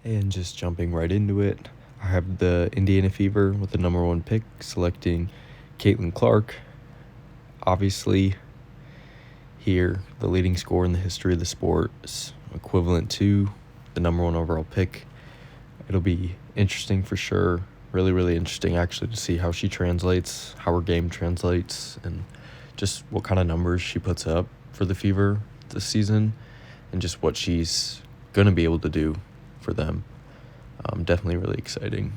And just jumping right into it, I have the Indiana Fever with the number 1 pick, selecting Caitlin Clark. Obviously, here, the leading scorer in the history of the sport is equivalent to the number 1 overall pick. It'll be interesting for sure. Really, really interesting actually to see how she translates, how her game translates, and just what kind of numbers she puts up for the Fever this season, and just what she's going to be able to do for them. Definitely really exciting.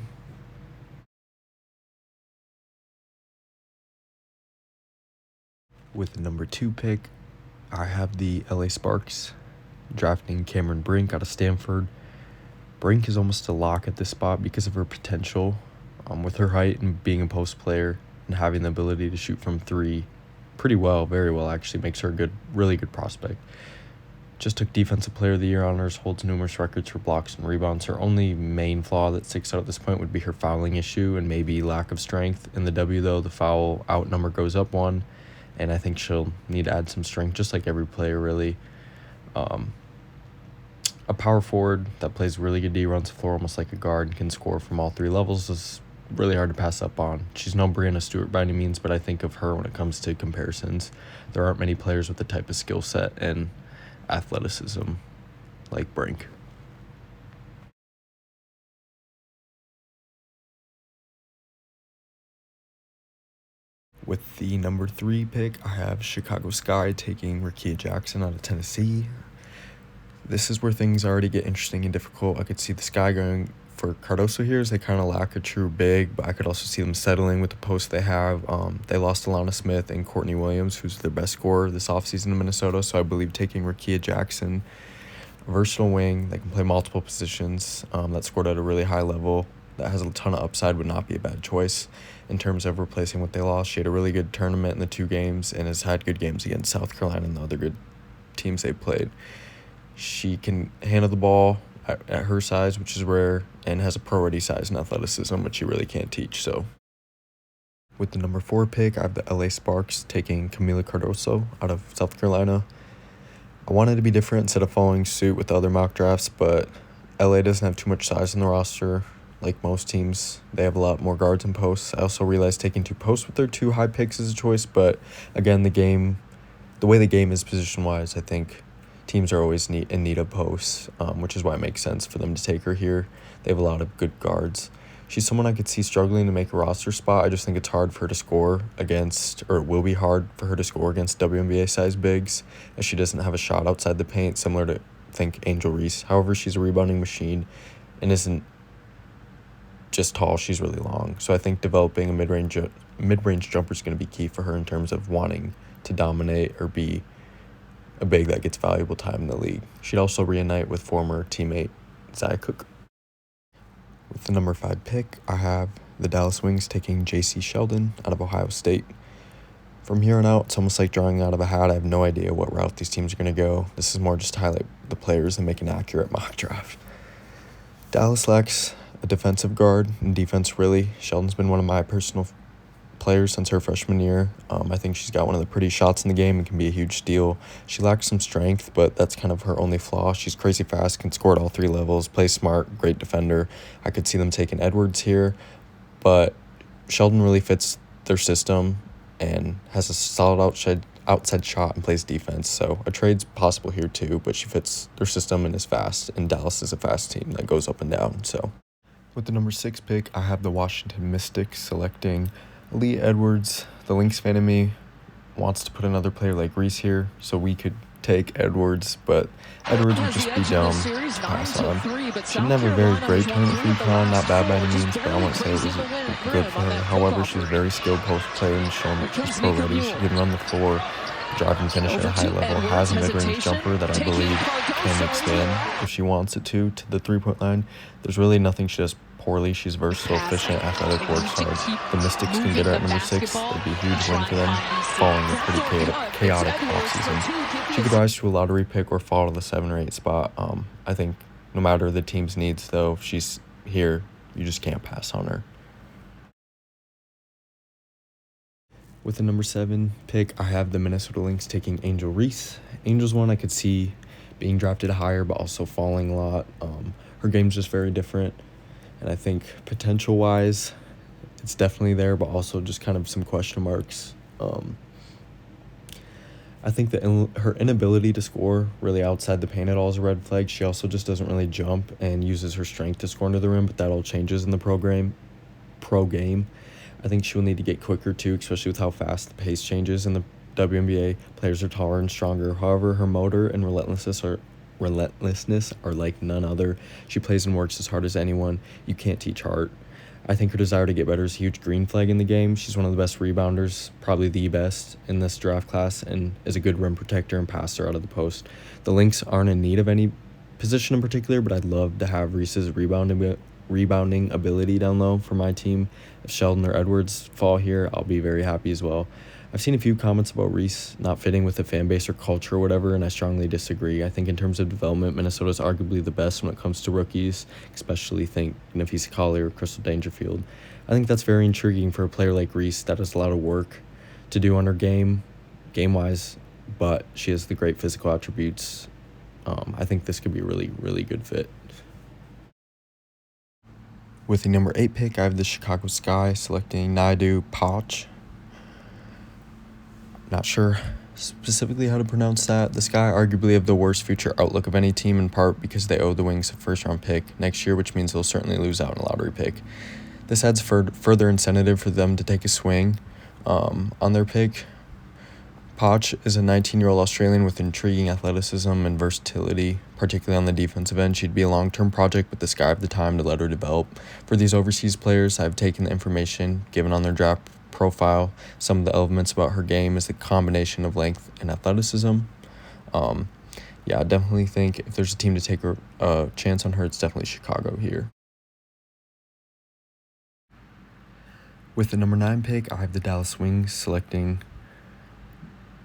With the number 2 pick, I have the LA Sparks drafting Cameron Brink out of Stanford. Brink is almost a lock at this spot because of her potential, with her height and being a post player and having the ability to shoot from 3 pretty well, very well actually, makes her a really good prospect. Just took Defensive Player of the Year honors, holds numerous records for blocks and rebounds. Her only main flaw that sticks out at this point would be her fouling issue and maybe lack of strength. In the W, though, the foul out number goes up 1, and I think she'll need to add some strength, just like every player, really. A power forward that plays really good D, runs the floor almost like a guard, and can score from all 3 levels is really hard to pass up on. She's no Brianna Stewart by any means, but I think of her when it comes to comparisons. There aren't many players with the type of skill set and athleticism like Brink. With the number 3 pick, I have Chicago Sky taking Rickea Jackson out of Tennessee. This is where things already get interesting and difficult. I could see the Sky going for Cardoso here, as they kind of lack a true big, but I could also see them settling with the post they have. They lost Alana Smith and Courtney Williams, who's their best scorer this offseason in Minnesota, so I believe taking Rickea Jackson, a versatile wing that can play multiple positions, that scored at a really high level, that has a ton of upside, would not be a bad choice in terms of replacing what they lost. She had a really good tournament in the 2 games and has had good games against South Carolina and the other good teams they played. She can handle the ball at her size, which is rare, and has a pro-ready size and athleticism, which she really can't teach. So, with the number 4 pick, I have the LA Sparks taking Camila Cardoso out of South Carolina. I wanted to be different instead of following suit with the other mock drafts, but LA doesn't have too much size in the roster. Like most teams, they have a lot more guards and posts. I also realized taking 2 posts with their 2 high picks is a choice, but again, the way the game is position-wise, I think teams are always in need of posts, which is why it makes sense for them to take her here. They have a lot of good guards. She's someone I could see struggling to make a roster spot. I just think it's hard for her to score against, or it will be hard for her to score against WNBA size bigs, as she doesn't have a shot outside the paint, similar to, think, Angel Reese. However, she's a rebounding machine and isn't just tall, she's really long. So I think developing a mid-range jumper is going to be key for her in terms of wanting to dominate or be a big that gets valuable time in the league. She'd also reunite with former teammate Zia Cook. With the number 5 pick, I have the Dallas Wings taking J.C. Sheldon out of Ohio State. From here on out, it's almost like drawing out of a hat. I have no idea what route these teams are going to go. This is more just to highlight the players and make an accurate mock draft. Dallas lacks a defensive guard and defense, really. Sheldon's been one of my personal players since her freshman year. I think she's got one of the pretty shots in the game and can be a huge steal. She lacks some strength, but that's kind of her only flaw. She's crazy fast, can score at all 3 levels, plays smart, great defender. I could see them taking Edwards here, but Sheldon really fits their system and has a solid outside shot and plays defense. So a trade's possible here too, but she fits their system and is fast, and Dallas is a fast team that goes up and down. So with the number 6 pick, I have the Washington Mystics selecting Lee Edwards. The Lynx fan in me wants to put another player like Reese here, so we could take Edwards, but Edwards would just be dumb to pass on. She didn't have a very great tournament for UConn, not bad by any means, but I won't say it was good for her. However, she's a very skilled post player and shown that she's pro-ready. She can run the floor, drive and finish at a high level, has a mid-range jumper that I believe can expand if she wants it to the 3-point line. There's really nothing she does poorly. She's versatile, efficient, athletic, works hard. The Mystics can get her at number 6. That'd be a huge win for them following a pretty chaotic offseason. She could rise to a lottery pick or fall to the 7 or 8 spot. I think no matter the team's needs, though, if she's here, you just can't pass on her. With the number 7 pick, I have the Minnesota Lynx taking Angel Reese. Angel's one I could see being drafted higher, but also falling a lot. Her game's just very different, and I think potential-wise, it's definitely there, but also just kind of some question marks. I think that her inability to score really outside the paint at all is a red flag. She also just doesn't really jump and uses her strength to score into the rim, but that all changes in the pro game. I think she'll need to get quicker too, especially with how fast the pace changes in the WNBA. Players are taller and stronger. However, her motor and relentlessness are like none other. She plays and works as hard as anyone. You can't teach heart. I think her desire to get better is a huge green flag in the game. She's one of the best rebounders, probably the best in this draft class, and is a good rim protector and passer out of the post. The Lynx aren't in need of any position in particular, but I'd love to have Reese's rebounding ability down low for my team. If Sheldon or Edwards fall here, I'll be very happy as well. I've seen a few comments about Reese not fitting with the fan base or culture or whatever, and I strongly disagree. I think in terms of development, Minnesota's arguably the best when it comes to rookies, especially think Nafisa Collier or Crystal Dangerfield. I think that's very intriguing for a player like Reese that has a lot of work to do on her game-wise, but she has the great physical attributes. I think this could be a really, really good fit. With the number 8 pick, I have the Chicago Sky selecting Naidu Poch. Not sure specifically how to pronounce that. The Sky arguably have the worst future outlook of any team, in part because they owe the Wings a first-round pick next year, which means they'll certainly lose out on a lottery pick. This adds further incentive for them to take a swing on their pick. Poch is a 19-year-old Australian with intriguing athleticism and versatility, particularly on the defensive end. She'd be a long-term project, but the Sky have the time to let her develop. For these overseas players, I've taken the information given on their draft profile. Some of the elements about her game is the combination of length and athleticism. I definitely think if there's a team to take a chance on her, it's definitely Chicago here. With the number 9 pick, I have the Dallas Wings selecting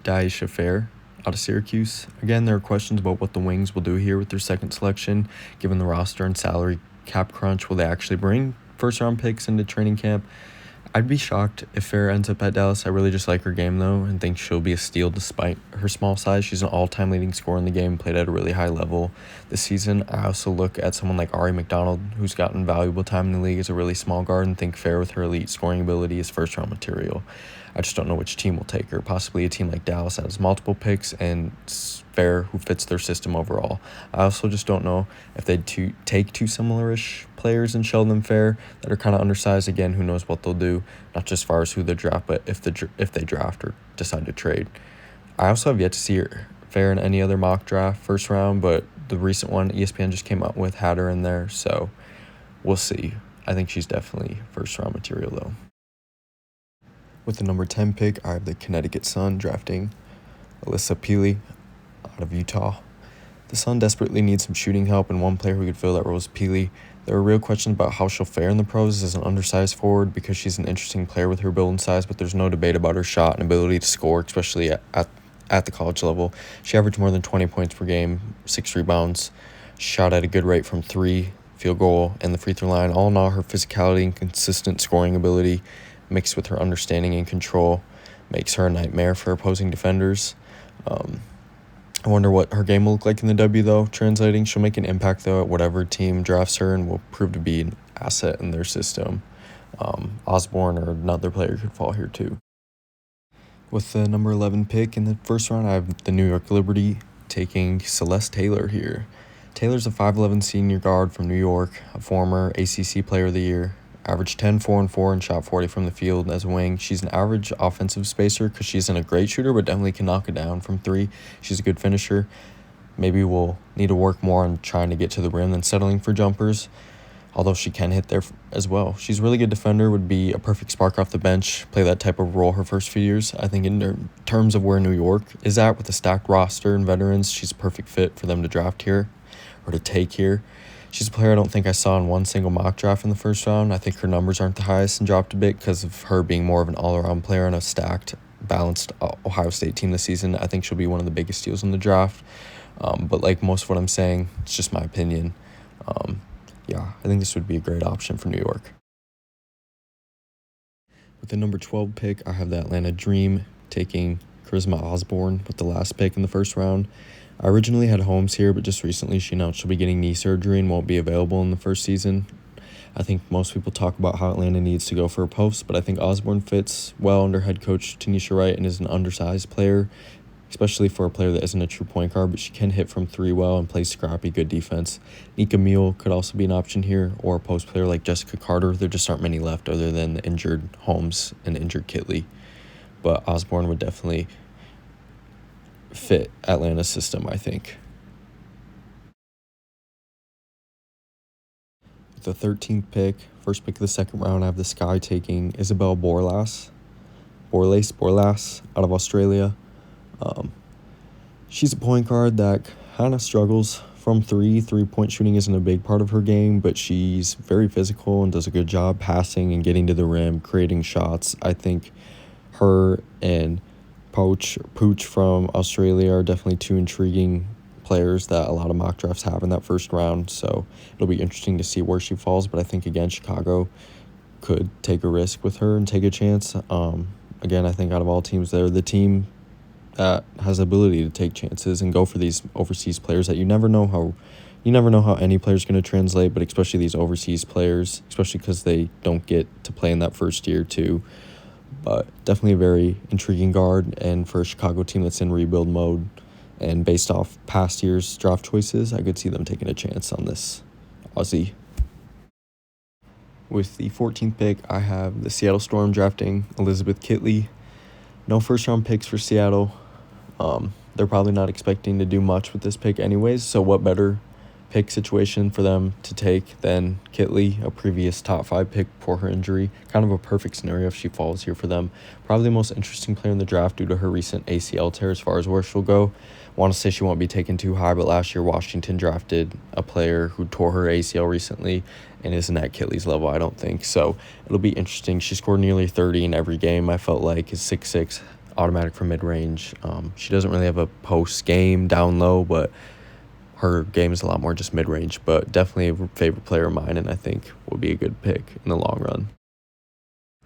Daisha Fair out of Syracuse. Again, there are questions about what the Wings will do here with their second selection, given the roster and salary cap crunch. Will they actually bring first-round picks into training camp? I'd be shocked if Fair ends up at Dallas. I really just like her game, though, and think she'll be a steal despite her small size. She's an all-time leading scorer in the game, played at a really high level this season. I also look at someone like Ari McDonald, who's gotten valuable time in the league as a really small guard, and think Fair with her elite scoring ability is first-round material. I just don't know which team will take her. Possibly a team like Dallas that has multiple picks and Fair who fits their system overall. I also just don't know if they'd take two similar-ish players and Sheldon and Fair that are kind of undersized. Again, who knows what they'll do, not just as far as who they draft, but if they draft or decide to trade. I also have yet to see Fair in any other mock draft first round, but the recent one ESPN just came out with had her in there, so we'll see. I think she's definitely first-round material, though. With the number 10 pick, I have the Connecticut Sun drafting Alyssa Peely out of Utah. The Sun desperately needs some shooting help, and one player who could fill that role is Peely. There are real questions about how she'll fare in the pros as an undersized forward because she's an interesting player with her build and size, but there's no debate about her shot and ability to score, especially at the college level. She averaged more than 20 points per game, 6 rebounds, shot at a good rate from 3, field goal, and the free throw line. All in all, her physicality and consistent scoring ability mixed with her understanding and control makes her a nightmare for opposing defenders. I wonder what her game will look like in the W, though. Translating, she'll make an impact, though, at whatever team drafts her and will prove to be an asset in their system. Osborne or another player could fall here, too. With the number 11 pick in the first round, I have the New York Liberty taking Celeste Taylor here. Taylor's a 5'11 senior guard from New York, a former ACC Player of the Year. Averaged 10, 4, and 4, and shot 40 from the field as a wing. She's an average offensive spacer because she isn't a great shooter, but definitely can knock it down from 3. She's a good finisher. Maybe we'll need to work more on trying to get to the rim than settling for jumpers, although she can hit there as well. She's a really good defender, would be a perfect spark off the bench, play that type of role her first few years. I think in terms of where New York is at with a stacked roster and veterans, she's a perfect fit for them to draft here or to take here. She's a player I don't think I saw in one single mock draft in the first round. I think her numbers aren't the highest and dropped a bit because of her being more of an all-around player on a stacked, balanced Ohio State team this season. I think she'll be one of the biggest steals in the draft. But like most of what I'm saying, it's just my opinion. I think this would be a great option for New York. With the number 12 pick, I have the Atlanta Dream taking Charisma Osborne with the last pick in the first round. I originally had Holmes here, but just recently she announced she'll be getting knee surgery and won't be available in the first season. I think most people talk about how Atlanta needs to go for a post, but I think Osborne fits well under head coach Tanisha Wright and is an undersized player, especially for a player that isn't a true point guard, but she can hit from three well and play scrappy, good defense. Nika Mule could also be an option here, or a post player like Jessica Carter. There just aren't many left other than the injured Holmes and injured Kitley. But Osborne would definitely fit Atlanta's system, I think. The 13th pick, first pick of the second round, I have the Sky taking Isabel Borlas out of Australia. She's a point guard that kind of struggles from three. 3-point shooting isn't a big part of her game, but she's very physical and does a good job passing and getting to the rim, creating shots. I think her and Pooch from Australia are definitely two intriguing players that a lot of mock drafts have in that first round. So it'll be interesting to see where she falls. But I think, again, Chicago could take a risk with her and take a chance. Again, I think out of all teams, they're the team that has the ability to take chances and go for these overseas players that you never know how any player's going to translate, but especially these overseas players, especially because they don't get to play in that first year too. But definitely a very intriguing guard, and for a Chicago team that's in rebuild mode and based off past year's draft choices, I could see them taking a chance on this Aussie. With the 14th pick, I have the Seattle Storm drafting Elizabeth Kitley. No first-round picks for Seattle. They're probably not expecting to do much with this pick anyways, so what better pick situation for them to take than Kitley, a previous top 5 pick before her injury. Kind of a perfect scenario if she falls here for them. Probably the most interesting player in the draft due to her recent ACL tear as far as where she'll go. Want to say she won't be taken too high, but last year Washington drafted a player who tore her ACL recently and isn't at Kitley's level, I don't think. So it'll be interesting. She scored nearly 30 in every game, I felt like. Is 6'6", automatic for mid-range. She doesn't really have a post game down low, but her game is a lot more just mid-range, but definitely a favorite player of mine, and I think will be a good pick in the long run.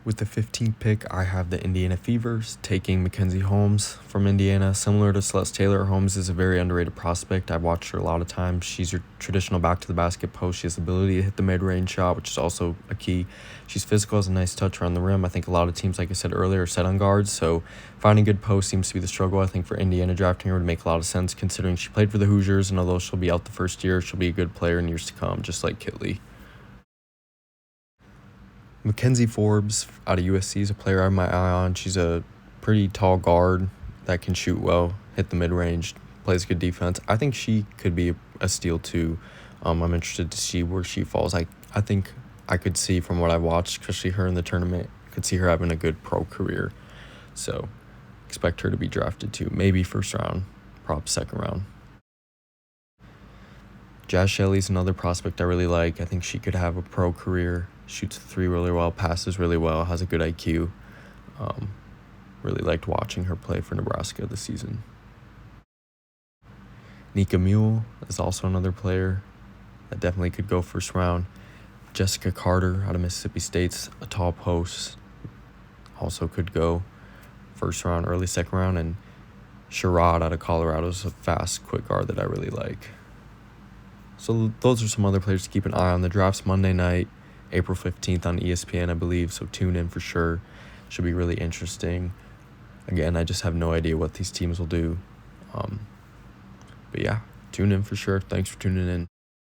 With the 15th pick, I have the Indiana Fevers taking Mackenzie Holmes from Indiana. Similar to Celeste Taylor, Holmes is a very underrated prospect. I've watched her a lot of times. She's your traditional back-to-the-basket post. She has the ability to hit the mid-range shot, which is also a key. She's physical, has a nice touch around the rim. I think a lot of teams, like I said earlier, are set on guards, so finding good post seems to be the struggle. I think for Indiana, drafting her would make a lot of sense considering she played for the Hoosiers, and although she'll be out the first year, she'll be a good player in years to come, just like Kitley. Mackenzie Forbes out of USC is a player I have my eye on. She's a pretty tall guard that can shoot well, hit the mid-range, plays good defense. I think she could be a steal too. I'm interested to see where she falls. I think I could see from what I watched, especially her in the tournament, could see her having a good pro career. So expect her to be drafted too. Maybe first round, probably second round. Jazz Shelley's another prospect I really like. I think she could have a pro career. Shoots the three really well, passes really well, has a good IQ. Really liked watching her play for Nebraska this season. Nika Mule is also another player that definitely could go first round. Jessica Carter out of Mississippi State's a tall post. Also could go first round, early second round. And Sherrod out of Colorado is a fast, quick guard that I really like. So those are some other players to keep an eye on. The draft's Monday night, April 15th on ESPN, I believe, so tune in for sure. Should be really interesting. Again, I just have no idea what these teams will do. But yeah, tune in for sure. Thanks for tuning in.